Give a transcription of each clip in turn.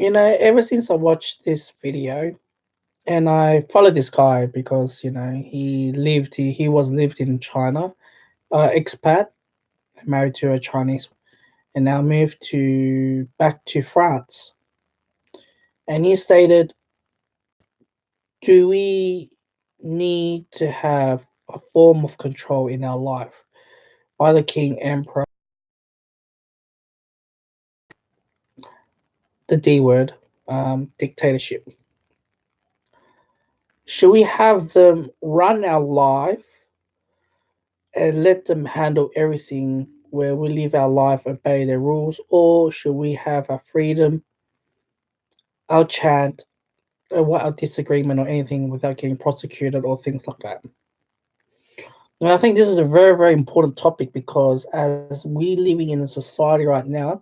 Ever since I watched this video, and I followed this guy because he was lived in China, expat, married to a Chinese, and now moved to back to France. And he stated, "Do we need to have a form of control in our life, either king, emperor, the D word, dictatorship? Should we have them run our life and let them handle everything where we live our life, obey their rules, or should we have our freedom, our chant, what our disagreement or anything without getting prosecuted or things like that?" And I think this is a very, very important topic because as we living in a society right now,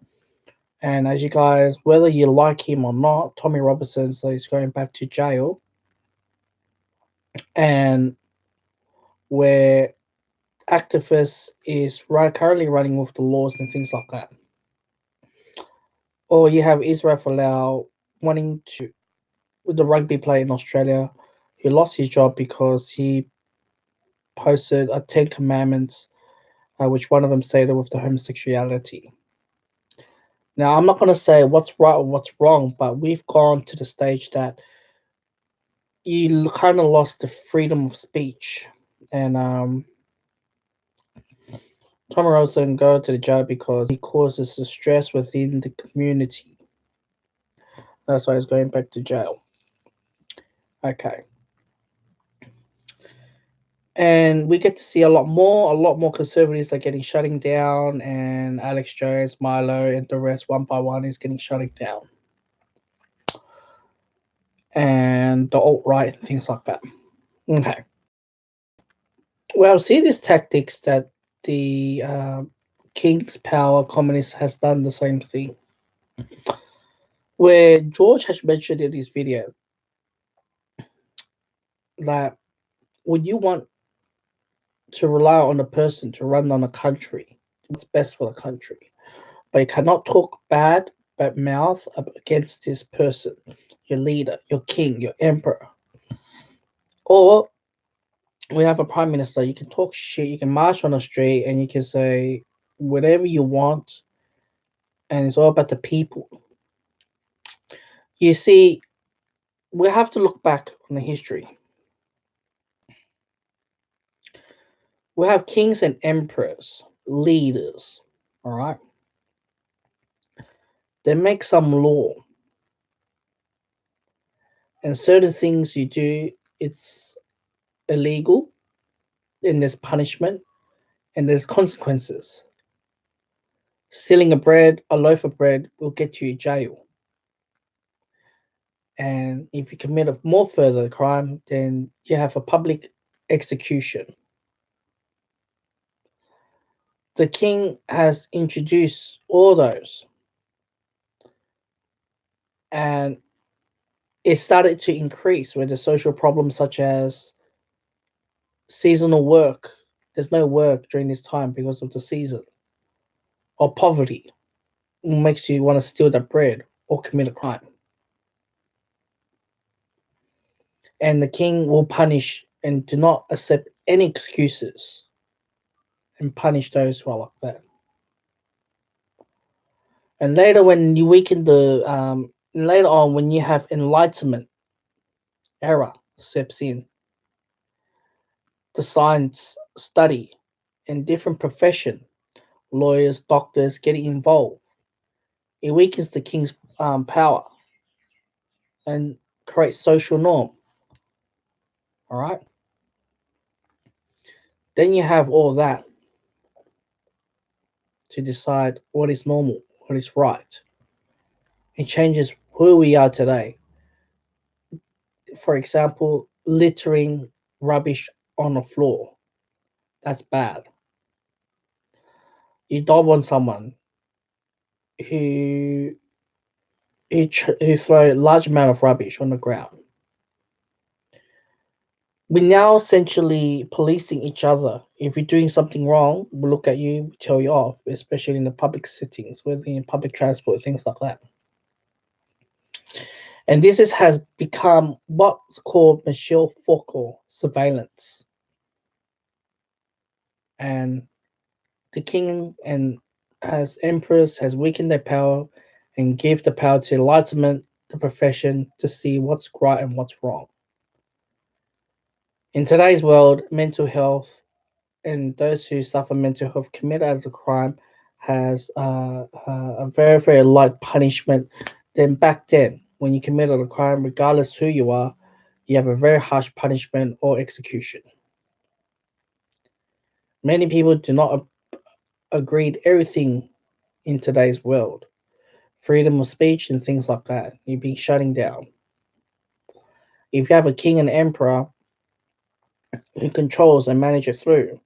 and as you guys, whether you like him or not, Tommy Robinson is going back to jail, and where activists is currently running with the laws and things like that. Or you have Israel Folau wanting to, with the rugby player in Australia, who lost his job because he posted a Ten Commandments, which one of them stated with the homosexuality. Now, I'm not going to say what's right or what's wrong, but we've gone to the stage that you kind of lost the freedom of speech. And Tom Rosen go to the jail because he causes the stress within the community. That's why he's going back to jail. Okay. And we get to see a lot more conservatives are getting shutting down, and Alex Jones, Milo, and the rest one by one is getting shutting down. And the alt-right and things like that. Okay. Well, see these tactics that the King's Power Communist has done the same thing. Where George has mentioned in his video that would you want to rely on a person to run on a country? What's best for the country? But you cannot talk bad mouth against this person, your leader, your king, your emperor. Or we have a prime minister, you can talk shit, you can march on the street and you can say whatever you want, and it's all about the people. You see, we have to look back on the history. We have kings and emperors, leaders, all right? They make some law, and certain things you do, it's illegal, and there's punishment, and there's consequences. Stealing a loaf of bread will get you in jail. And if you commit a more further crime, then you have a public execution. The king has introduced all those, and it started to increase with the social problems such as seasonal work. There's no work during this time because of the season, or poverty makes you want to steal that bread or commit a crime. And the king will punish and do not accept any excuses and punish those who are like that. And later, when you weaken later on, when you have enlightenment era steps in, the science study and different profession, lawyers, doctors getting involved, it weakens the king's power and creates social norm. All right. Then you have all that to decide what is normal, what is right. It changes who we are today. For example, littering rubbish on the floor. That's bad. You don't want someone who who throw a large amount of rubbish on the ground. We're now essentially policing each other. If you're doing something wrong, we'll look at you, tell you off, especially in the public settings, whether in public transport, things like that. And has become what's called Michel Foucault surveillance. And the king and as emperors has weakened their power and give the power to enlightenment, the profession, to see what's right and what's wrong. In today's world, mental health and those who suffer mental health committed as a crime has a very, very light punishment than back then. When you committed a crime, regardless who you are, you have a very harsh punishment or execution. Many people do not agree to everything in today's world. Freedom of speech and things like that. You're being shutting down. If you have a king and emperor who controls and manages through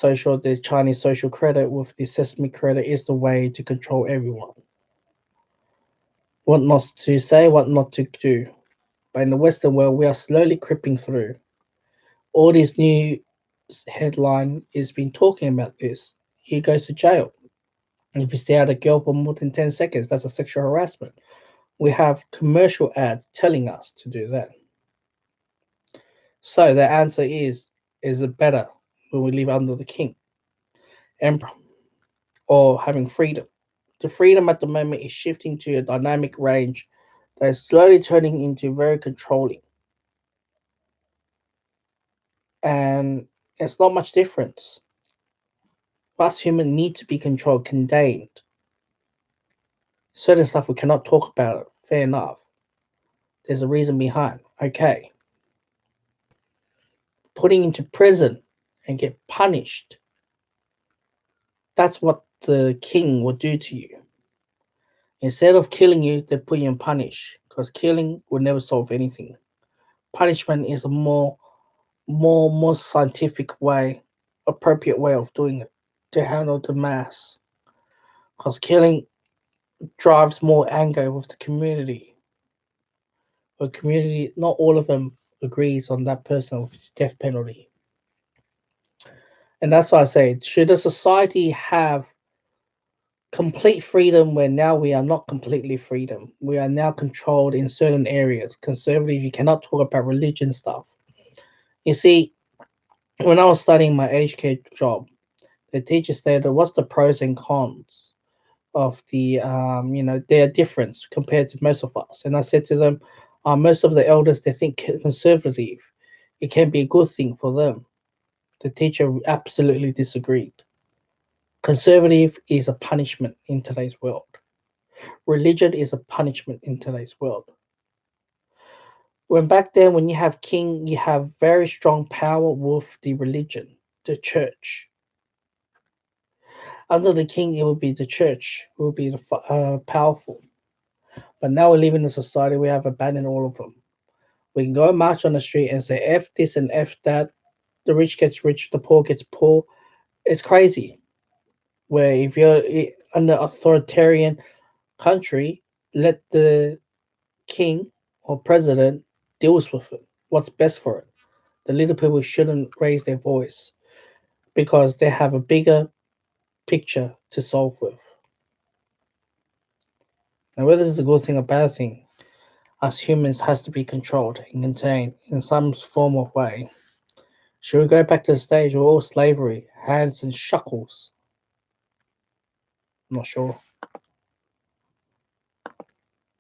the Chinese social credit with the sesame credit is the way to control everyone. What not to say, what not to do. But in the Western world, we are slowly creeping through. All these new headline is been talking about this. He goes to jail. If you stare at a girl for more than 10 seconds, that's a sexual harassment. We have commercial ads telling us to do that. So the answer is it better when we live under the king, emperor, or having freedom? The freedom at the moment is shifting to a dynamic range that is slowly turning into very controlling. And it's not much difference. Us humans need to be controlled, contained. Certain stuff we cannot talk about it. Fair enough. There's a reason behind. Okay. Putting into prison and get punished. That's what the king will do to you. Instead of killing you, they put you in punish. Because killing will never solve anything. Punishment is a more scientific way, appropriate way of doing it to handle the mass. Because killing drives more anger with the community. The community, not all of them agrees on that person with his death penalty. And that's why I say, should a society have complete freedom where now we are not completely freedom? We are now controlled in certain areas. Conservative, you cannot talk about religion stuff. You see, when I was studying my aged care job, the teacher stated what's the pros and cons of their difference compared to most of us. And I said to them, most of the elders, they think conservative. It can be a good thing for them. The teacher absolutely disagreed. Conservative is a punishment in today's world. Religion is a punishment in today's world. When back then, when you have king, you have very strong power with the religion, the church. Under the king, it will be the church, will be the powerful. But now we live in a society we have abandoned all of them. We can go and march on the street and say F this and F that. The rich gets rich, the poor gets poor. It's crazy. Where if you're under authoritarian country, let the king or president deals with it. What's best for it? The little people shouldn't raise their voice because they have a bigger picture to solve with. Now, whether it's a good thing or bad thing, us humans has to be controlled and contained in some form of way. Should we go back to the stage of all slavery, hands and shackles? I'm not sure.